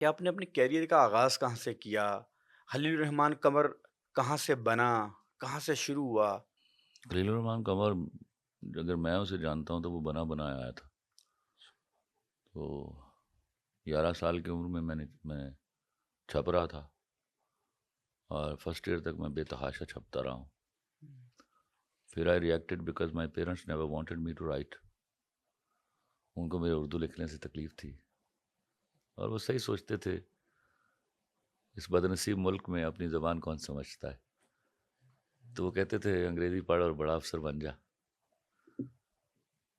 کہ آپ نے اپنے کیریئر کا آغاز کہاں سے کیا؟ خلیل الرحمن قمر کہاں سے بنا؟ کہاں سے شروع ہوا؟ خلیل الرحمان قمر، اگر میں اسے جانتا ہوں تو وہ بنا بنایا آیا تھا. تو 11 سال کی عمر میں چھپ رہا تھا، اور فرسٹ ایئر تک میں بے تحاشا چھپتا رہا ہوں. پھر I rejected because my parents never wanted me to write. ان کو میرے اردو لکھنے سے تکلیف تھی، اور وہ صحیح سوچتے تھے، اس بدنصیب ملک میں اپنی زبان کون سمجھتا ہے. تو وہ کہتے تھے انگریزی پڑھ اور بڑا افسر بن جا.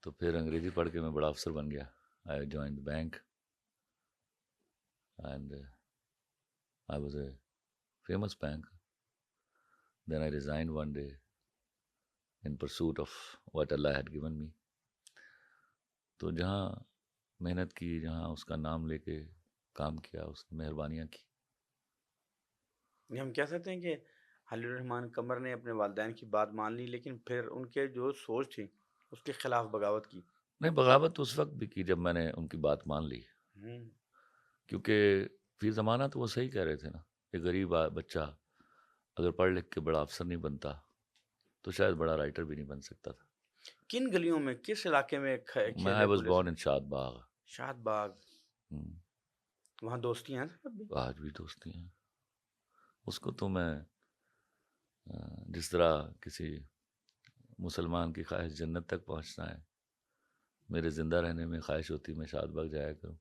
تو پھر انگریزی پڑھ کے میں بڑا افسر بن گیا. I join the bank and I was a famous bank. Then I resigned one day in pursuit of what Allah had given me. تو جہاں محنت کی، جہاں اس کا نام لے کے کام کیا، اس نے مہربانیاں کی. یہ ہم کہہ سکتے ہیں کہ خلیل الرحمن قمر نے اپنے والدین کی بات مان لی، لیکن پھر ان کے جو سوچ تھی اس کے خلاف بغاوت کی. نہیں، بغاوت اس وقت بھی کی جب میں نے ان کی بات مان لی، ہوں، کیونکہ فی زمانہ تو وہ صحیح کہہ رہے تھے نا. ایک غریب بچہ اگر پڑھ لکھ کے بڑا افسر نہیں بنتا تو شاید بڑا رائٹر بھی نہیں بن سکتا تھا. کن گلیوں میں، کس علاقے میں میں کھیلے آئی واز کھلے سے؟ بورن ان شاد باغ. شاد باغ. وہاں دوستی ہیں اب بھی؟ آج بھی دوستی ہیں. اس کو تو میں جس طرح کسی مسلمان کی خواہش جنت تک پہنچنا ہے، میرے زندہ رہنے میں خواہش ہوتی میں شاد باغ جایا کروں.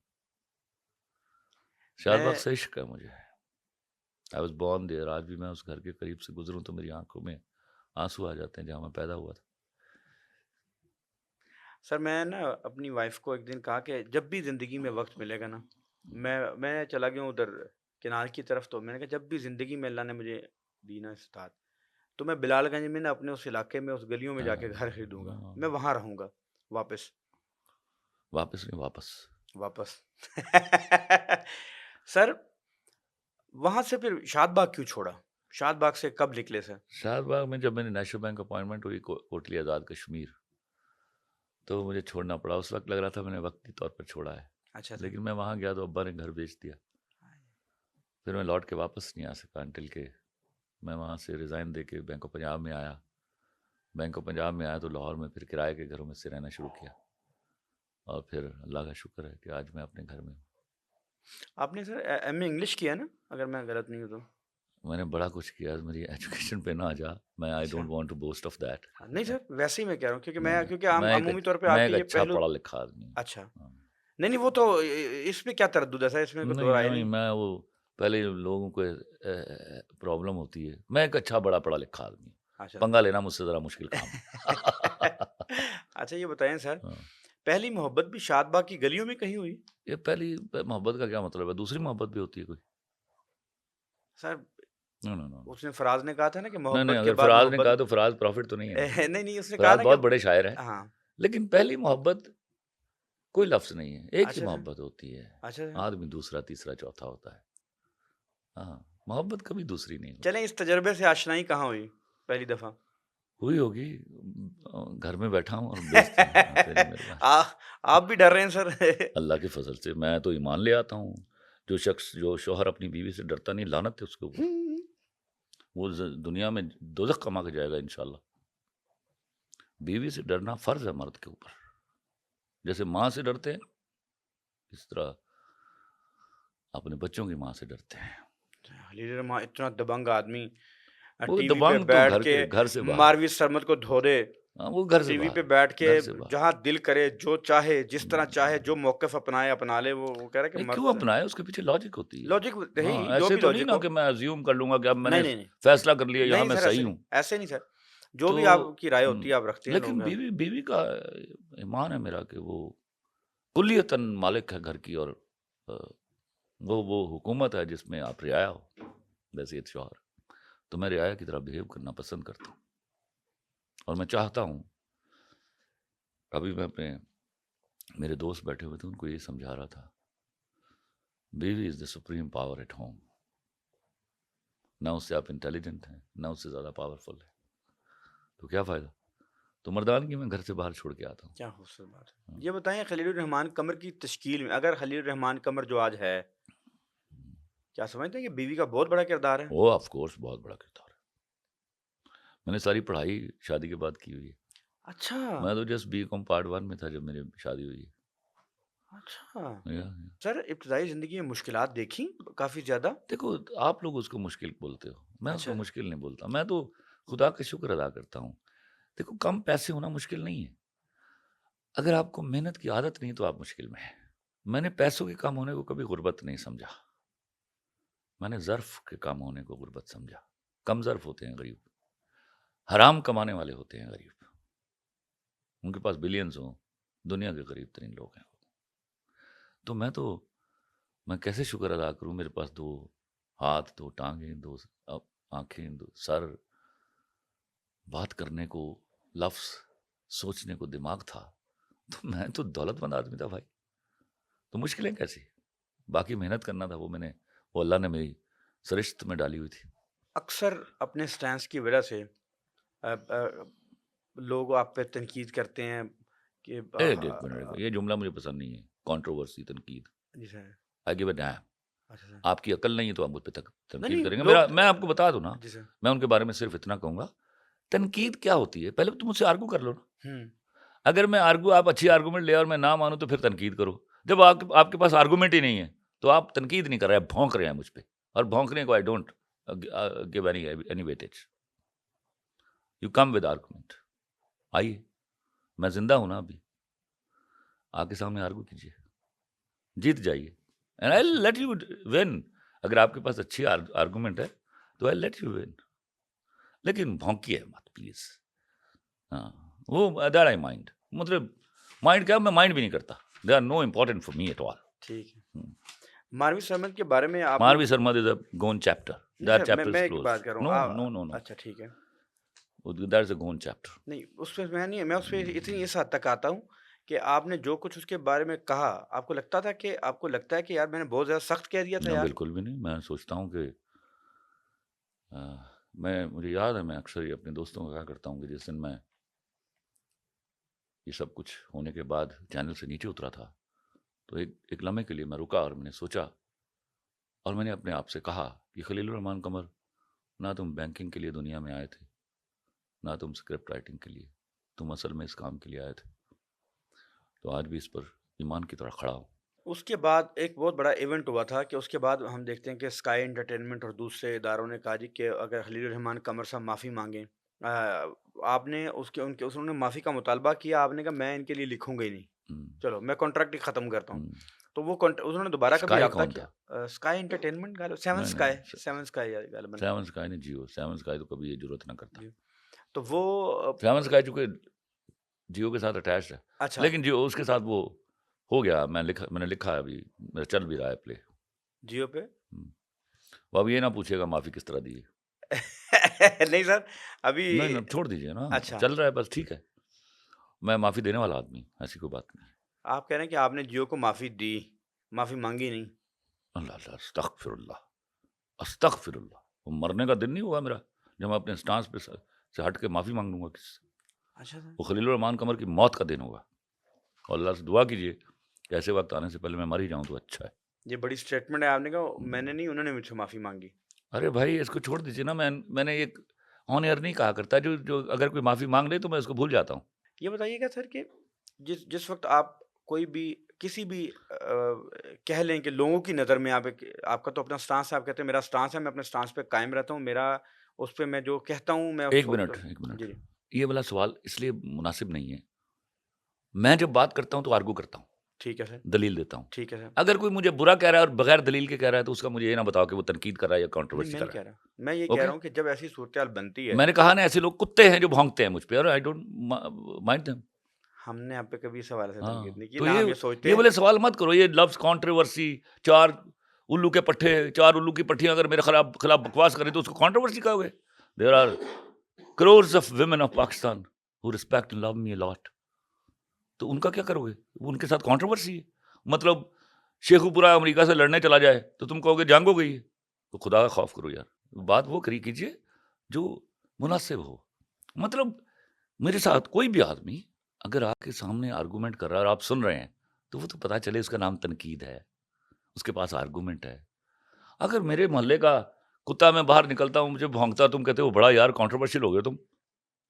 شاد باغ میں سے عشق ہے مجھے. I was born there. آج بھی میں اس گھر کے قریب سے گزروں تو میری آنکھوں میں آنسو آ جاتے ہیں، جہاں میں پیدا ہوا تھا. سر، میں نا اپنی وائف کو ایک دن کہا کہ جب بھی زندگی میں وقت ملے گا نا، میں چلا گیا ہوں ادھر کنال کی طرف. تو میں نے کہا جب بھی زندگی میں اللہ نے مجھے دی نا استاد، تو میں بلال گنج میں نا اپنے اس علاقے میں، اس گلیوں میں جا کے گھر خریدوں گا. میں وہاں رہوں گا واپس. واپس نہیں، واپس. واپس. سر، وہاں سے پھر شاد باغ کیوں چھوڑا؟ شاد باغ سے کب نکلے سر؟ شاد باغ میں جب میں نے نیشنل بینک اپوائنٹمنٹ ہوئی کوٹلی آزاد کشمیر، تو مجھے چھوڑنا پڑا. اس وقت لگ رہا تھا میں نے وقتی طور پر چھوڑا ہے، اچھا سر. لیکن میں وہاں گیا تو ابا نے گھر بیچ دیا. پھر میں لوٹ کے واپس نہیں آ سکا انٹل کہ میں وہاں سے ریزائن دے کے بینک آف پنجاب میں آیا. بینک آف پنجاب میں آیا تو لاہور میں پھر کرائے کے گھروں میں سے رہنا شروع کیا، اور پھر اللہ کا شکر ہے کہ آج میں اپنے گھر میں ہوں. آپ نے سر ایم اے انگلش کیا نا، اگر میں غلط نہیں ہوں تو؟ میں نے بڑا کچھ کیا. میری ایجوکیشن پہ نہ جا، میں آئی اچھا. Don't want to boast of that. نہیں سر، ویسے ہی میں کہہ رہا ہوں کیونکہ نہیں، کیونکہ عمومی طور پہ آپ میں کے ایک یہ اچھا پہلو. پڑھا لکھا آدمی ہوں. اچھا. ہاں. نہیں وہ تو اس میں کیا تردد ہے سر، اس میں کوئی دو نہیں رائے نہیں، نہیں. میں وہ پہلے لوگوں کو پرابلم ہوتی ہے. میں ایک اچھا بڑا پڑھا لکھا آدمی ہوں. اچھا. پنگا لینا مجھ سے ذرا مشکل کام ہے. اچھا، یہ بتائیں سر، ہاں. پہلی محبت بھی شاد باغ کی گلیوں میں کہیں ہوئی؟ یہ پہلی محبت کا کیا مطلب ہے؟ دوسری محبت بھی ہوتی ہے کوئی؟ سر، نو نو نو. اس نے فراز نے کہا تھا نا کہ نہیں نہیں، محبت کے اگر بعد فراز نے محبت. کہا تو فراز پروفٹ تو نہیں ہے نا. نہیں نہیں، اس نے کہا فراز نا کہ بہت بڑے شاعر ہیں، ہاں. لیکن پہلی محبت کوئی لفظ نہیں ہے. ایک ہی اچھا سر. محبت ہوتی ہے. اچھا سر. آدمی دوسرا تیسرا چوتھا ہوتا ہے. ہاں، محبت کبھی دوسری نہیں ہوتی. چلیں، اس تجربے سے آشنائی کہاں ہوئی پہلی دفعہ؟ ہوئی ہوگی، گھر میں بیٹھا ہوں اور بیچتے ہیں. ہاں، تیری مہربانی. آپ بھی ڈر رہے ہیں سر؟ اللہ کے فضل سے میں تو ایمان لے آتا ہوں. جو شوہر اپنی بیوی سے ڈرتا نہیں، لعنت ہے اس کے اوپر. وہ دنیا میں دوزخ کما کے جائے گا انشاءاللہ. بیوی سے ڈرنا فرض ہے مرد کے اوپر. جیسے ماں سے ڈرتے ہیں، اس طرح اپنے بچوں کی ماں سے ڈرتے ہیں. خلیل الرحمن اتنا دبنگ آدمی، وہ ٹی وی پہ دبنگ تو بیٹھ کے گھر سے باہر. ماروی سرمد کو دھو دے. ہاں، وہ گھر سے ٹی وی باہر پہ ہے. بیٹھ کے گھر سے باہر. جہاں دل کرے، جو چاہے، جس طرح چاہے، جو موقف اپنائے اپنا لے. وہ کہہ رہا ہے کہ نہیں، کیوں مرد اپنائے؟ اس کے پیچھے لاجک ہوتی ہے. لاجک ہاں، نہیں، جو ایسے بھی تو نہیں لاجک نا ہو. کہ میں ازیوم کر لوں گا کہ اب میں نے نہیں نہیں فیصلہ کر لیا یہاں نہیں میں سر، ایسے صحیح نہیں، ہوں. ایسے نہیں سر. جو تو بھی آپ کی رائے ہوتی ہے آپ رکھتے ہیں لیکن لوگ. بیوی کا ایمان ہے میرا کہ وہ کلیتاً مالک ہے گھر کی، اور وہ حکومت ہے جس میں آپ رعایا ہو. بحیثیت شوہر تو میں رعایا کی طرح بہیو کرنا پسند کرتا ہوں، اور میں چاہتا ہوں. ابھی میں میرے دوست بیٹھے ہوئے تھے، ان کو یہ سمجھا رہا تھا، بیوی از دا سپریم پاور ایٹ ہوم. نہ اس سے آپ انٹیلیجنٹ ہیں، نہ اس سے زیادہ پاورفل ہے، تو کیا فائدہ؟ تو مردانگی میں گھر سے باہر چھوڑ کے آتا ہوں. کیا خوبصورت بات ہے. یہ بتائیں، خلیل الرحمن قمر کی تشکیل میں، اگر خلیل الرحمن قمر جو آج ہے کیا سمجھتے ہیں کہ بیوی کا بہت بڑا کردار ہے؟ وہ آف کورس بہت بڑا کردار ہے. میں نے ساری پڑھائی شادی کے بعد کی ہوئی ہے. اچھا میں تو جسٹ BCom پارٹ 1 میں تھا جب میری شادی ہوئی ہے. اچھا یا سر، ابتدائی زندگی میں مشکلات دیکھی کافی زیادہ؟ دیکھو آپ لوگ اس کو مشکل بولتے ہو، میں اس اچھا کو مشکل نہیں بولتا. میں تو خدا کا شکر ادا کرتا ہوں. دیکھو کم پیسے ہونا مشکل نہیں ہے. اگر آپ کو محنت کی عادت نہیں تو آپ مشکل میں ہیں. میں نے پیسوں کے کم ہونے کو کبھی غربت نہیں سمجھا. میں نے ظرف کے کم ہونے کو غربت سمجھا. کم ظرف ہوتے ہیں غریب، حرام کمانے والے ہوتے ہیں غریب. ان کے پاس بلینز ہوں، دنیا کے غریب ترین لوگ ہیں. تو میں کیسے شکر ادا کروں؟ میرے پاس 2 ہاتھ، 2 ٹانگیں، 2 آنکھیں، 2 سر، بات کرنے کو لفظ، سوچنے کو دماغ تھا. تو میں تو دولت مند آدمی تھا بھائی. تو مشکلیں کیسی؟ باقی محنت کرنا تھا، وہ اللہ نے میری سرشت میں ڈالی ہوئی تھی. اکثر اپنے سٹینس کی وجہ سے لوگ آپ پہ تنقید کرتے ہیں کہ ایک منٹ، یہ جملہ مجھے پسند نہیں ہے. کانٹروورسی، تنقید. جی سر. آئی گیو اے ڈیم. اچھا سر. آپ کی عقل نہیں ہے تو آپ مجھ پہ نہیں تنقید کریں گے. لوگ میں آپ کو بتا دوں نا، جی سر. میں ان کے بارے میں صرف اتنا کہوں گا، تنقید کیا ہوتی ہے؟ پہلے تم مجھ سے آرگو کر لو نا. اگر میں آپ اچھی آرگومنٹ لے اور میں نہ مانوں تو پھر تنقید کرو. جب آپ کے پاس آرگومنٹ ہی نہیں ہے تو آپ تنقید نہیں کر رہے، آپ بھونک رہے ہیں مجھ پہ. اور بھونکنے کو I don't give any weightage. You come with argument. آئیے، میں زندہ ہوں نا ابھی، آ کے سامنے آرگو کیجیے، جیت جائیے. And I let you one. اگر آپ کے پاس اچھی آرگومنٹ ہے تو آئی لیٹ یو ون. لیکن بھونکیے مت پلیز. ہاں، وہ دیٹ آئی مائنڈ. مطلب مائنڈ کیا، میں مائنڈ بھی نہیں کرتا. They are no important for me at all. ٹھیک ہے. ماروی سرمد کے بارے میں آپ Marvi Sarmad is a gone chapter. نہیں دیٹ سر، چیپٹر میں از ایک کلوز. بات کر رہا نو ہوں. نو نو نو، اچھا ٹھیک ہے. That is a gone chapter. نہیں اس پہ میں اس پہ اتنی اس حد تک آتا ہوں کہ آپ نے جو کچھ اس کے بارے میں کہا، آپ کو لگتا ہے کہ یار میں نے بہت زیادہ سخت کہہ دیا تھا نہ یار؟ بالکل بھی نہیں. میں سوچتا ہوں کہ مجھے یاد ہے، میں اکثر یہ اپنے دوستوں کو کہا کرتا ہوں کہ جس دن میں یہ سب کچھ ہونے کے بعد چینل سے نیچے اترا تھا تو ایک لمحے کے لیے میں رکا اور میں نے سوچا اور میں نے اپنے آپ سے کہا کہ خلیل الرحمان قمر، نہ تم بینکنگ کے لیے دنیا میں آئے تھے، نہ تم اسکرپٹ رائٹنگ کے لیے. تم اصل میں اس کام کے لیے آئے تھے. تو آج بھی اس پر ایمان کی طرح کھڑا ہوں. اس کے بعد ایک بہت بڑا ایونٹ ہوا تھا کہ اس کے بعد ہم دیکھتے ہیں کہ اسکائی انٹرٹینمنٹ اور دوسرے اداروں نے کہا جی کہ اگر خلیل الرحمان قمر صاحب معافی مانگیں، آپ نے انہوں نے معافی کا مطالبہ کیا، آپ نے کہا میں ان کے لیے لکھوں گا ہی نہیں، چلو میں کانٹریکٹ ہی ختم کرتا ہوں. تو وہ انہوں نے دوبارہ کبھی اسکائی رابطہ کون کیا؟ تھا؟ اسکائی انٹرٹینمنٹ سیون اسکائی غالباً. سیون اسکائی نے جیو. سیون اسکائی تو کبھی یہ ضرورت نہ کرتا. تو وہ سیون اسکائی چونکہ جیو کے ساتھ اٹیچڈ ہے. اچھا لیکن جیو اس کے ساتھ وہ ہو گیا. میں نے لکھا ہے، ابھی میرا چل بھی رہا ہے پلے جیو پہ. وہ اب یہ نہ پوچھے گا معافی کس طرح دی ہے. نہیں سر ابھی نہیں چھوڑ دیجیے نا. اچھا چل رہا ہے بس، ٹھیک ہے. میں معافی دینے والا آدمی، ایسی کوئی بات نہیں. آپ کہہ رہے ہیں کہ آپ نے جیو کو معافی دی، معافی مانگی نہیں؟ اللہ اللہ، استغفر اللہ، استغفر اللہ. وہ مرنے کا دن نہیں ہوا میرا جب میں اپنے سٹانس پہ سے ہٹ کے معافی مانگ لوں گا کسی سے. اچھا سر. وہ خلیل الرحمان قمر کی موت کا دن ہوگا. اور اللہ سے دعا کیجیے کہ ایسے وقت آنے سے پہلے میں مر ہی جاؤں تو اچھا ہے. یہ بڑی اسٹیٹمنٹ ہے، آپ نے کہا میں نے نہیں، انہوں نے مجھ سے معافی مانگی. ارے بھائی اس کو چھوڑ دیجیے نا. میں نے ایک آن ایئر نہیں کہا کرتا، جو اگر کوئی معافی مانگ لے تو میں اس کو بھول جاتا ہوں. یہ بتائیے گا سر کہ جس وقت آپ کوئی بھی کسی بھی کہہ لیں کہ لوگوں کی نظر میں آپ کا تو اپنا سٹانس ہے، آپ کہتے ہیں میرا سٹانس ہے، میں اپنے سٹانس پہ قائم رہتا ہوں، میرا اس پہ میں جو کہتا ہوں میں ایک منٹ جی یہ والا سوال اس لیے مناسب نہیں ہے. میں جب بات کرتا ہوں تو آرگو کرتا ہوں، ٹھیک ہے سر، دلیل دیتا ہوں. ٹھیک ہے سر. اگر کوئی مجھے برا کہہ رہا ہے اور بغیر دلیل کے کہہ رہا ہے تو اس کا مجھے یہ نہ بتاؤ کہ وہ تنقید کر رہا ہے یا نہیں کانٹروورسی میں کر نہیں رہا کہہ ہے. رہا، میں یہ کہہ رہا ہوں کہ جب ایسی صورتحال بنتی ہے، میں نے کہا نا ایسے لوگ کتے ہیں جو بھونکتے ہیں مجھ پہ، اور آئی ڈونٹ مائنڈ دیم. ہم نے آپ پہ کبھی اس حوالے سے ہاں تنقید نہیں کی، تو نہ ہم یہ سوچتے یہ ہیں. بولے سوال مت کرو. یہ لفظ کانٹروورسی، چار الو کے پٹھے، چار الو کی پٹھیاں اگر میرے خلاف بکواس کریں تو اس کو کانٹروورسی کہو گے. There are crores of women of Pakistan who respect and love me a lot. تو ان کا کیا کرو گے؟ ان کے ساتھ کانٹروورسی ہے. مطلب شیخو پورا امریکہ سے لڑنے چلا جائے تو تم کہو گے جنگ ہو گئی ہے. تو خدا کا خوف کرو یار. بات وہ کیجیے جو مناسب ہو. مطلب میرے ساتھ کوئی بھی آدمی اگر آپ کے سامنے آرگومنٹ کر رہا ہے اور آپ سن رہے ہیں تو وہ تو پتہ چلے اس کا نام تنقید ہے، اس کے پاس آرگومنٹ ہے. اگر میرے محلے کا کتا میں باہر نکلتا ہوں مجھے بھونکتا تم کہتے ہو بڑا یار کنٹروورشل ہو گئے تم،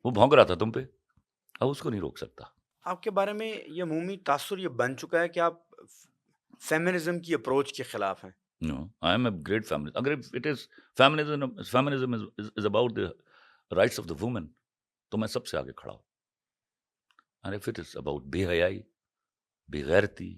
وہ بھونک رہا تھا تم پہ، اب اس کو نہیں روک سکتا. آپ کے بارے میں یہ عمومی تاثر یہ بن چکا ہے کہ آپ فیمنزم کی اپروچ کے خلاف ہیں. No, I am a great feminist. اگر it is feminism is about the rights of the woman تو میں سب سے آگے کھڑا ہوں. And if it is about بے حیائی، بے غیرتی،